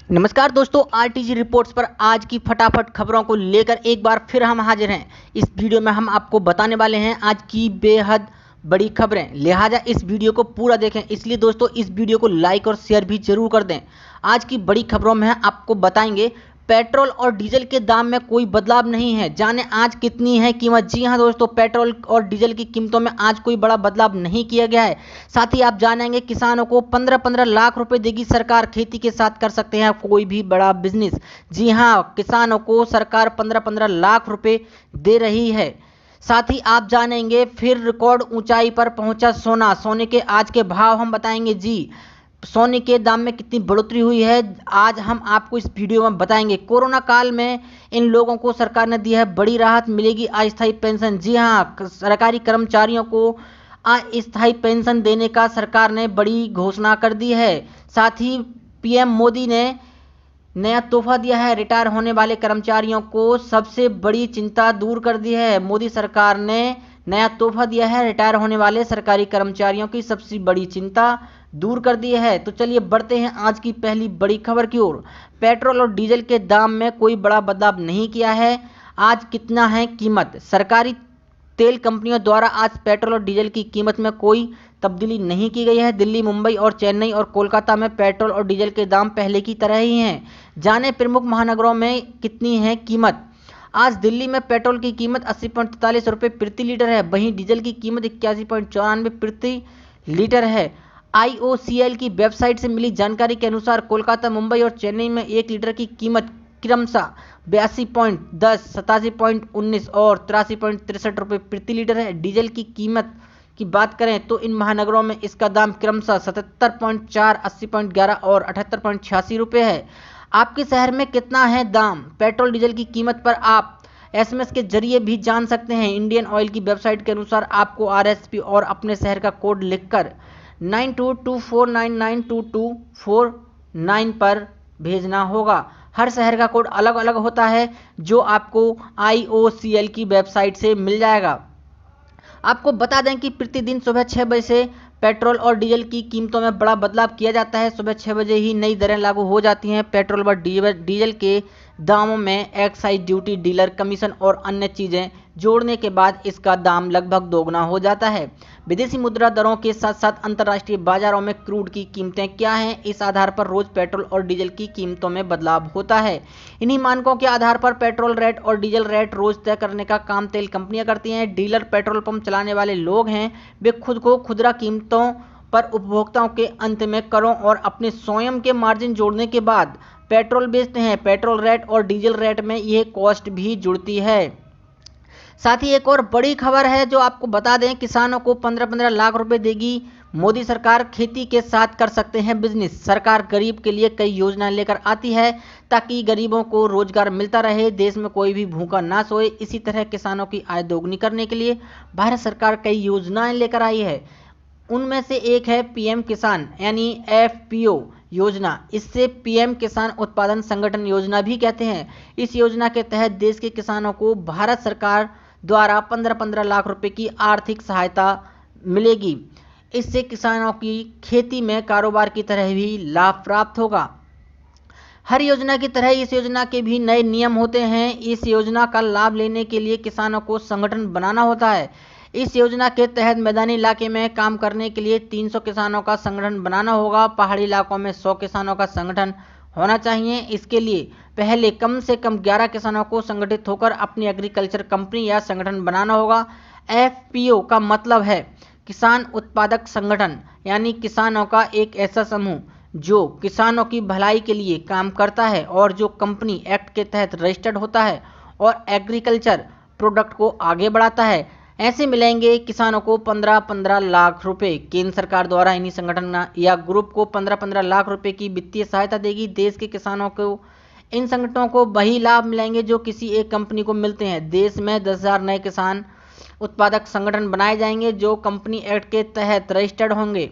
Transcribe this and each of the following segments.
नमस्कार दोस्तों, RTG reports पर आज की फटाफट खबरों को लेकर एक बार फिर हम हाजिर हैं। इस वीडियो में हम आपको बताने वाले हैं आज की बेहद बड़ी खबरें, लिहाजा इस वीडियो को पूरा देखें। इसलिए दोस्तों इस वीडियो को लाइक और शेयर भी जरूर कर दें। आज की बड़ी खबरों में आपको बताएंगे पेट्रोल और डीजल के दाम में कोई बदलाव नहीं है, जाने आज कितनी है कीमत। जी हां दोस्तों, पेट्रोल और डीजल की कीमतों में आज कोई बड़ा बदलाव नहीं किया गया है। साथ ही आप जानेंगे किसानों को 15-15 लाख रुपए देगी सरकार, खेती के साथ कर सकते हैं कोई भी बड़ा बिजनेस। जी हां, किसानों को सरकार 15-15 लाख रुपए दे रही है। साथ ही आप जानेंगे फिर रिकॉर्ड ऊंचाई पर पहुंचा सोना, सोने के आज के भाव हम बताएंगे। जी, सोने के दाम में कितनी बढ़ोतरी हुई है आज हम आपको इस वीडियो में बताएंगे। कोरोना काल में इन लोगों को सरकार ने दी है बड़ी राहत, मिलेगी अस्थायी पेंशन। जी हां, सरकारी कर्मचारियों को अस्थायी पेंशन देने का सरकार ने बड़ी घोषणा कर दी है। साथ ही पीएम मोदी ने नया तोहफा दिया है, रिटायर होने वाले कर्मचारियों को सबसे बड़ी चिंता दूर कर दी है। मोदी सरकार ने नया तोहफा दिया है, रिटायर होने वाले सरकारी कर्मचारियों की सबसे बड़ी चिंता दूर कर दी है। तो चलिए बढ़ते हैं आज की पहली बड़ी खबर की ओर। पेट्रोल और डीजल के दाम में कोई बड़ा बदलाव नहीं किया है। आज कितना है कीमत? सरकारी तेल कंपनियों द्वारा आज पेट्रोल और डीजल की कीमत में कोई तब्दीली नहीं की गई है। दिल्ली, मुंबई और चेन्नई और कोलकाता में पेट्रोल और डीजल के दाम पहले की तरह ही हैं। जाने प्रमुख महानगरों में कितनी है कीमत। आज दिल्ली में पेट्रोल की कीमत 80.43 रुपये प्रति लीटर है, वहीं डीजल की कीमत 81.94 प्रति लीटर है। आईओसीएल की वेबसाइट से मिली जानकारी के अनुसार कोलकाता, मुंबई और चेन्नई में 1 लीटर की कीमत क्रमशः 82.10, 87.19 और 83.63 रुपये प्रति लीटर है। डीजल की कीमत की बात करें तो इन महानगरों में इसका दाम क्रमशः 77.4, 80.11 और 78.86 रुपये है। आपके शहर में कितना है दाम? पेट्रोल डीजल की कीमत पर आप एसएमएस के जरिए भी जान सकते हैं। इंडियन ऑयल की वेबसाइट के अनुसार आपको आरएसपी और अपने शहर का कोड लिखकर 9224992249 पर भेजना होगा। हर शहर का कोड अलग अलग होता है जो आपको आईओसीएल की वेबसाइट से मिल जाएगा। आपको बता दें कि प्रतिदिन सुबह 6 बजे से पेट्रोल और डीजल की कीमतों में बड़ा बदलाव किया जाता है। सुबह 6 बजे ही नई दरें लागू हो जाती हैं। पेट्रोल व डीजल के दामों में एक्साइज ड्यूटी, डीलर कमीशन और अन्य चीज़ें जोड़ने के बाद इसका दाम लगभग दोगुना हो जाता है। विदेशी मुद्रा दरों के साथ साथ अंतर्राष्ट्रीय बाजारों में क्रूड की कीमतें क्या हैं, इस आधार पर रोज पेट्रोल और डीजल की कीमतों में बदलाव होता है। इन्हीं मानकों के आधार पर पेट्रोल रेट और डीजल रेट रोज तय करने का काम तेल कंपनियां करती हैं। डीलर पेट्रोल पंप चलाने वाले लोग हैं, वे खुद को खुदरा कीमतों पर उपभोक्ताओं के अंत में करों और अपने स्वयं के मार्जिन जोड़ने के बाद पेट्रोल बेचते हैं। पेट्रोल रेट और डीजल रेट में यह कॉस्ट भी जुड़ती है। साथ ही एक और बड़ी खबर है जो आपको बता दें, किसानों को 15-15 लाख रुपए देगी मोदी सरकार, खेती के साथ कर सकते हैं बिजनेस। सरकार गरीब के लिए कई योजनाएं लेकर आती है ताकि गरीबों को रोजगार मिलता रहे, देश में कोई भी भूखा ना सोए। इसी तरह किसानों की आय दोगुनी करने के लिए भारत सरकार कई योजनाएं लेकर आई है। उनमें से एक है पीएम किसान यानी एफपीओ योजना। इससे पीएम किसान उत्पादन संगठन योजना भी कहते हैं। इस योजना के तहत देश के किसानों को भारत सरकार द्वारा 15-15 लाख रुपए की आर्थिक सहायता मिलेगी। इससे किसानों की खेती में कारोबार की तरह भी लाभ प्राप्त होगा। हर योजना की तरह इस योजना के भी नए नियम होते हैं। इस योजना का लाभ लेने के लिए किसानों को संगठन बनाना होता है। इस योजना के तहत मैदानी इलाके में काम करने के लिए 300 किसानों का संगठन बनाना होगा। पहाड़ी इलाकों में 100 किसानों का संगठन होना चाहिए। इसके लिए पहले कम से कम 11 किसानों को संगठित होकर अपनी एग्रीकल्चर कंपनी या संगठन बनाना होगा। एफपीओ का मतलब है किसान उत्पादक संगठन, यानी किसानों का एक ऐसा समूह जो किसानों की भलाई के लिए काम करता है और जो कंपनी एक्ट के तहत रजिस्टर्ड होता है और एग्रीकल्चर प्रोडक्ट को आगे बढ़ाता है। ऐसे मिलेंगे किसानों को 15-15 लाख रुपए। केंद्र सरकार द्वारा इन्हीं संगठन या ग्रुप को 15-15 लाख रुपए की वित्तीय सहायता देगी। देश के किसानों को इन संगठनों को वही लाभ मिलेंगे जो किसी एक कंपनी को मिलते हैं। देश में 10,000 नए किसान उत्पादक संगठन बनाए जाएंगे जो कंपनी एक्ट के तहत रजिस्टर्ड होंगे।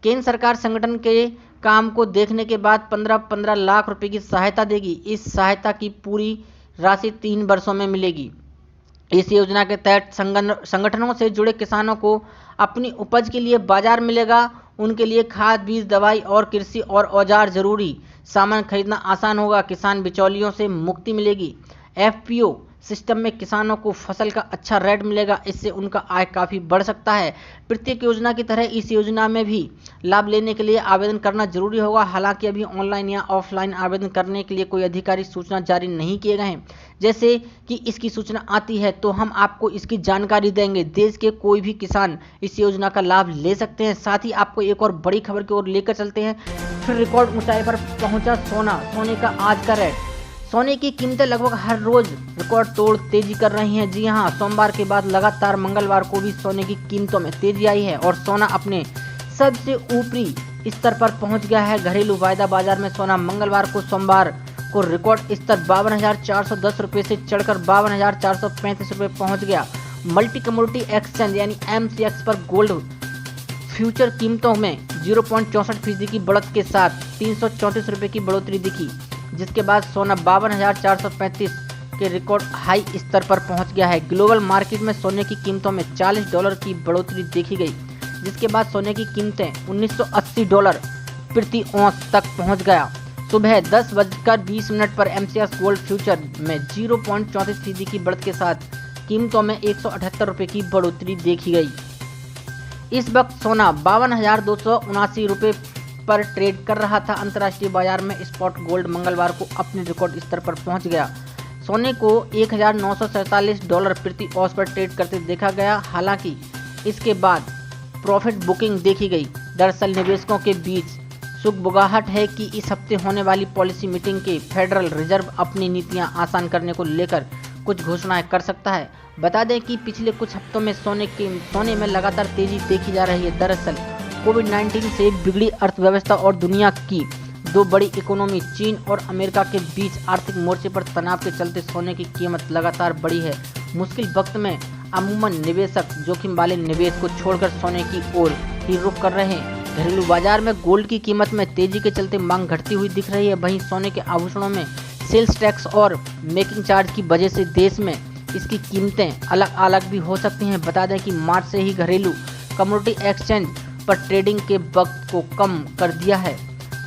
केंद्र सरकार संगठन के काम को देखने के बाद 15-15 लाख रुपए की सहायता देगी। इस सहायता की पूरी राशि 3 वर्षों में मिलेगी। इस योजना के तहत संगठनों से जुड़े किसानों को अपनी उपज के लिए बाजार मिलेगा। उनके लिए खाद, बीज, दवाई और कृषि और औजार जरूरी सामान खरीदना आसान होगा, किसान बिचौलियों से मुक्ति मिलेगी। FPO सिस्टम में किसानों को फसल का अच्छा रेट मिलेगा, इससे उनका आय काफ़ी बढ़ सकता है। प्रत्येक योजना की तरह इस योजना में भी लाभ लेने के लिए आवेदन करना जरूरी होगा। हालांकि अभी ऑनलाइन या ऑफलाइन आवेदन करने के लिए कोई आधिकारिक सूचना जारी नहीं किए गए हैं। जैसे कि इसकी सूचना आती है तो हम आपको इसकी जानकारी देंगे। देश के कोई भी किसान इस योजना का लाभ ले सकते हैं। साथ ही आपको एक और बड़ी खबर की ओर लेकर चलते हैं। फिर रिकॉर्ड ऊंचाई पर पहुंचा सोने का आज का रेट। सोने की कीमतें लगभग हर रोज रिकॉर्ड तोड़ तेजी कर रही हैं। जी हां, सोमवार के बाद लगातार मंगलवार को भी सोने की कीमतों में तेजी आई है और सोना अपने सबसे ऊपरी स्तर पर पहुंच गया है। घरेलू वायदा बाजार में सोना मंगलवार को सोमवार को रिकॉर्ड स्तर 52,410 रुपये से चढ़कर 52,435 रुपये पहुंच गया। मल्टी कमोडिटी एक्सचेंज यानी MCX पर गोल्ड फ्यूचर कीमतों में 0.64% की बढ़त के साथ 334 रुपये की बढ़ोतरी दिखी, जिसके बाद सोना 52,435 के रिकॉर्ड हाई स्तर पर पहुंच गया है। ग्लोबल मार्केट में सोने की कीमतों में $40 की बढ़ोतरी देखी गई, जिसके बाद सोने की कीमतें $1980 प्रति औंस तक पहुंच गया। सुबह 10:20 पर MCX गोल्ड फ्यूचर में 0.34% की बढ़त के साथ कीमतों में 178 रुपये की बढ़ोतरी देखी गई। इस वक्त सोना 52,279 रुपये पर ट्रेड कर रहा था। अंतर्राष्ट्रीय बाजार में स्पॉट गोल्ड मंगलवार को अपने रिकॉर्ड स्तर पर पहुंच गया। सोने को $1,947 प्रति औंस पर ट्रेड करते देखा गया। हालांकि इसके बाद प्रॉफिट बुकिंग देखी गई। दरअसल निवेशकों के बीच सुगबुगाहट है कि इस हफ्ते होने वाली पॉलिसी मीटिंग के फेडरल रिजर्व अपनी नीतियां आसान करने को लेकर कुछ घोषणाएं कर सकता है। बता दें कि पिछले कुछ हफ्तों में सोने में लगातार तेजी देखी जा रही है। दरअसल कोविड-19 से बिगड़ी अर्थव्यवस्था और दुनिया की दो बड़ी इकोनॉमी चीन और अमेरिका के बीच आर्थिक मोर्चे पर तनाव के चलते सोने की कीमत लगातार बढ़ी है। मुश्किल वक्त में अमूमन निवेशक जोखिम वाले निवेश को छोड़कर सोने की ओर ही रुख कर रहे हैं। घरेलू बाजार में गोल्ड की कीमत में तेजी के चलते मांग घटती हुई दिख रही है। वहीं सोने के आभूषणों में सेल्स टैक्स और मेकिंग चार्ज की वजह से देश में इसकी कीमतें अलग अलग भी हो सकती हैं। बता दें कि मार्च से ही घरेलू कमोडिटी एक्सचेंज पर ट्रेडिंग के वक्त को कम कर दिया है।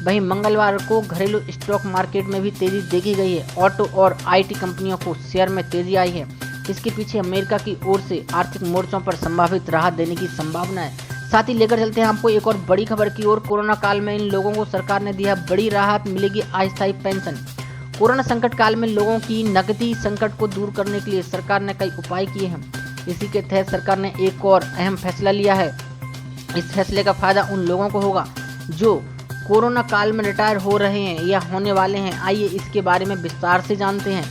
वहीं मंगलवार को घरेलू स्टॉक मार्केट में भी तेजी देखी गई है। ऑटो और IT कंपनियों को शेयर में तेजी आई है। इसके पीछे अमेरिका की ओर से आर्थिक मोर्चों पर संभावित राहत देने की संभावना है। साथ ही लेकर चलते हैं आपको एक और बड़ी खबर की ओर। कोरोना काल में इन लोगों को सरकार ने दिया बड़ी राहत, मिलेगी अस्थायी पेंशन। कोरोना संकट काल में लोगों की नकदी संकट को दूर करने के लिए सरकार ने कई उपाय किए हैं। इसी के तहत सरकार ने एक और अहम फैसला लिया है। इस फैसले का फायदा उन लोगों को होगा जो कोरोना काल में रिटायर हो रहे हैं या होने वाले हैं। आइए इसके बारे में विस्तार से जानते हैं।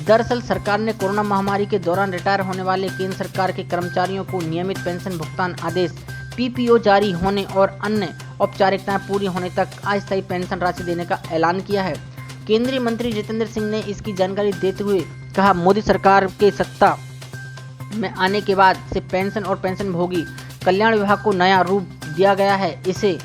दरअसल सरकार ने कोरोना महामारी के दौरान रिटायर होने वाले केंद्र सरकार के कर्मचारियों को नियमित पेंशन भुगतान आदेश PPO जारी होने और अन्य औपचारिकताएं पूरी होने तक अस्थायी पेंशन राशि देने का ऐलान किया है। केंद्रीय मंत्री जितेंद्र सिंह ने इसकी जानकारी देते हुए कहा, मोदी सरकार के सत्ता में आने के बाद से पेंशन और पेंशनभोगी कल्याण विभाग को नया रूप दिया गया है। इसे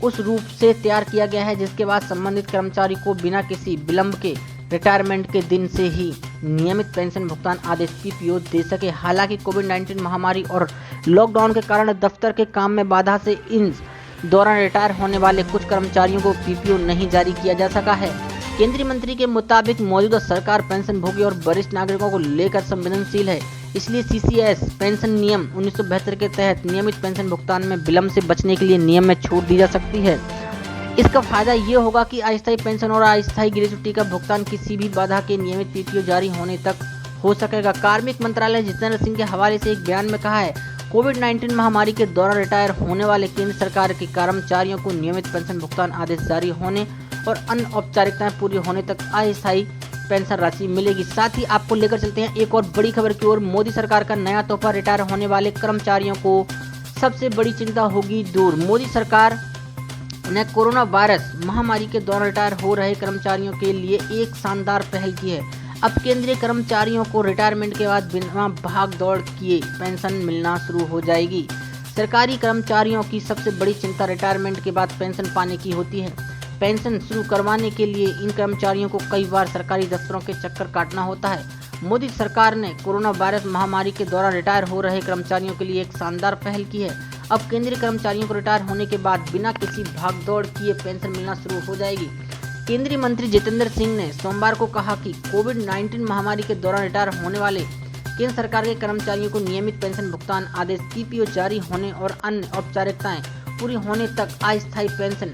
उस रूप से तैयार किया गया है जिसके बाद संबंधित कर्मचारी को बिना किसी विलंब के रिटायरमेंट के दिन से ही नियमित पेंशन भुगतान आदेश PPO दे सके। हालांकि कोविड-19 महामारी और लॉकडाउन के कारण दफ्तर के काम में बाधा से इन दौरान रिटायर होने वाले कुछ कर्मचारियों को PPO नहीं जारी किया जा सका है। केंद्रीय मंत्री के मुताबिक मौजूदा सरकार पेंशनभोगी और वरिष्ठ नागरिकों को लेकर संवेदनशील है, इसलिए CCS पेंशन नियम 1972 के तहत नियमित पेंशन भुगतान में विलंब से बचने के लिए नियम में छूट दी जा सकती है। इसका फायदा ये होगा कि अस्थायी पेंशन और अस्थायी ग्रेच्युटी का भुगतान किसी भी बाधा के नियमित PPO जारी होने तक हो सकेगा। कार्मिक मंत्रालय जितेंद्र सिंह के हवाले से एक बयान में कहा है, कोविड-19 महामारी के दौरान रिटायर होने वाले केंद्र सरकार के कर्मचारियों को नियमित पेंशन भुगतान आदेश जारी होने और अन्य औपचारिकताएं पूरी होने तक अस्थायी पेंशन राशि मिलेगी। साथ ही आपको लेकर चलते हैं एक और बड़ी खबर की ओर। मोदी सरकार का नया तोहफा, रिटायर होने वाले कर्मचारियों को सबसे बड़ी चिंता होगी दूर। मोदी सरकार ने कोरोना वायरस महामारी के दौरान रिटायर हो रहे कर्मचारियों के लिए एक शानदार पहल की है। अब केंद्रीय कर्मचारियों को रिटायरमेंट के बाद बिना भाग दौड़ किए पेंशन मिलना शुरू हो जाएगी। सरकारी कर्मचारियों की सबसे बड़ी चिंता रिटायरमेंट के बाद पेंशन पाने की होती है। पेंशन शुरू करवाने के लिए इन कर्मचारियों को कई बार सरकारी दफ्तरों के चक्कर काटना होता है। मोदी सरकार ने कोरोना वायरस महामारी के दौरान रिटायर हो रहे कर्मचारियों के लिए एक शानदार पहल की है। अब केंद्रीय कर्मचारियों को रिटायर होने के बाद बिना किसी भागदौड़ किए पेंशन मिलना शुरू हो जाएगी। केंद्रीय मंत्री जितेंद्र सिंह ने सोमवार को कहा कि कोविड-19 महामारी के दौरान रिटायर होने वाले केंद्र सरकार के कर्मचारियों को नियमित पेंशन भुगतान आदेश पीपीओ जारी होने और अन्य औपचारिकताएं पूरी होने तक अस्थायी पेंशन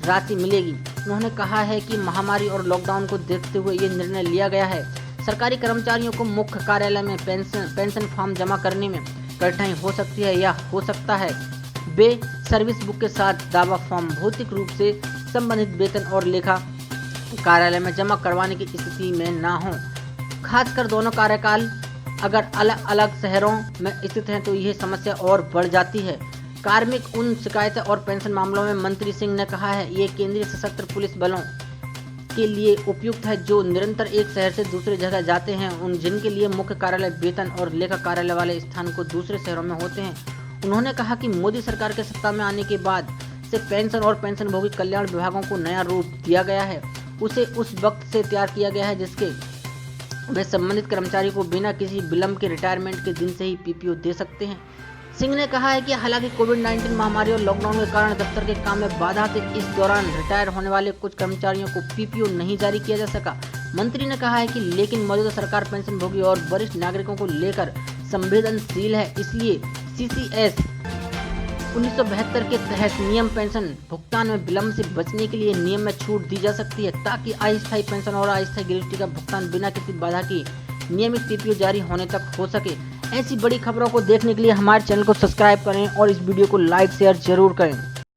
राशि मिलेगी। उन्होंने कहा है कि महामारी और लॉकडाउन को देखते हुए ये निर्णय लिया गया है। सरकारी कर्मचारियों को मुख्य कार्यालय में पेंशन फॉर्म जमा करने में कठिनाई हो सकती है या हो सकता है वे सर्विस बुक के साथ दावा फॉर्म भौतिक रूप से संबंधित वेतन और लेखा कार्यालय में जमा करवाने की स्थिति में ना हो। खासकर दोनों कार्यकाल अगर अलग अलग शहरों में स्थित हैं तो यह समस्या और बढ़ जाती है। कार्मिक उन शिकायतें और पेंशन मामलों में मंत्री सिंह ने कहा है ये केंद्रीय सशस्त्र पुलिस बलों के लिए उपयुक्त है जो निरंतर एक शहर से दूसरे जगह जाते हैं, उन जिनके लिए मुख्य कार्यालय वेतन और लेखा कार्यालय वाले स्थान को दूसरे शहरों में होते हैं। उन्होंने कहा कि मोदी सरकार के सत्ता में आने के बाद से पेंशन और पेंशनभोगी कल्याण विभागों को नया रूप दिया गया है। उसे उस वक्त से तैयार किया गया है जिसके वे संबंधित कर्मचारी को बिना किसी विलंब के रिटायरमेंट के दिन से ही पीपीओ दे सकते हैं। सिंह ने कहा है कि हालांकि कोविड-19 महामारी और लॉकडाउन के कारण दफ्तर के काम में बाधा थी, इस दौरान रिटायर होने वाले कुछ कर्मचारियों को पीपीओ नहीं जारी किया जा सका। मंत्री ने कहा है कि लेकिन मौजूदा सरकार पेंशनभोगी और वरिष्ठ नागरिकों को लेकर संवेदनशील है, इसलिए सीसीएस 1972 के तहत नियम पेंशन भुगतान में विलंब से बचने के लिए नियम में छूट दी जा सकती है ताकि अस्थायी पेंशन और अस्थायी ग्रेच्युटी का भुगतान बिना किसी बाधा की नियमित पीपीओ जारी होने तक हो सके। ऐसी बड़ी खबरों को देखने के लिए हमारे चैनल को सब्सक्राइब करें और इस वीडियो को लाइक शेयर जरूर करें।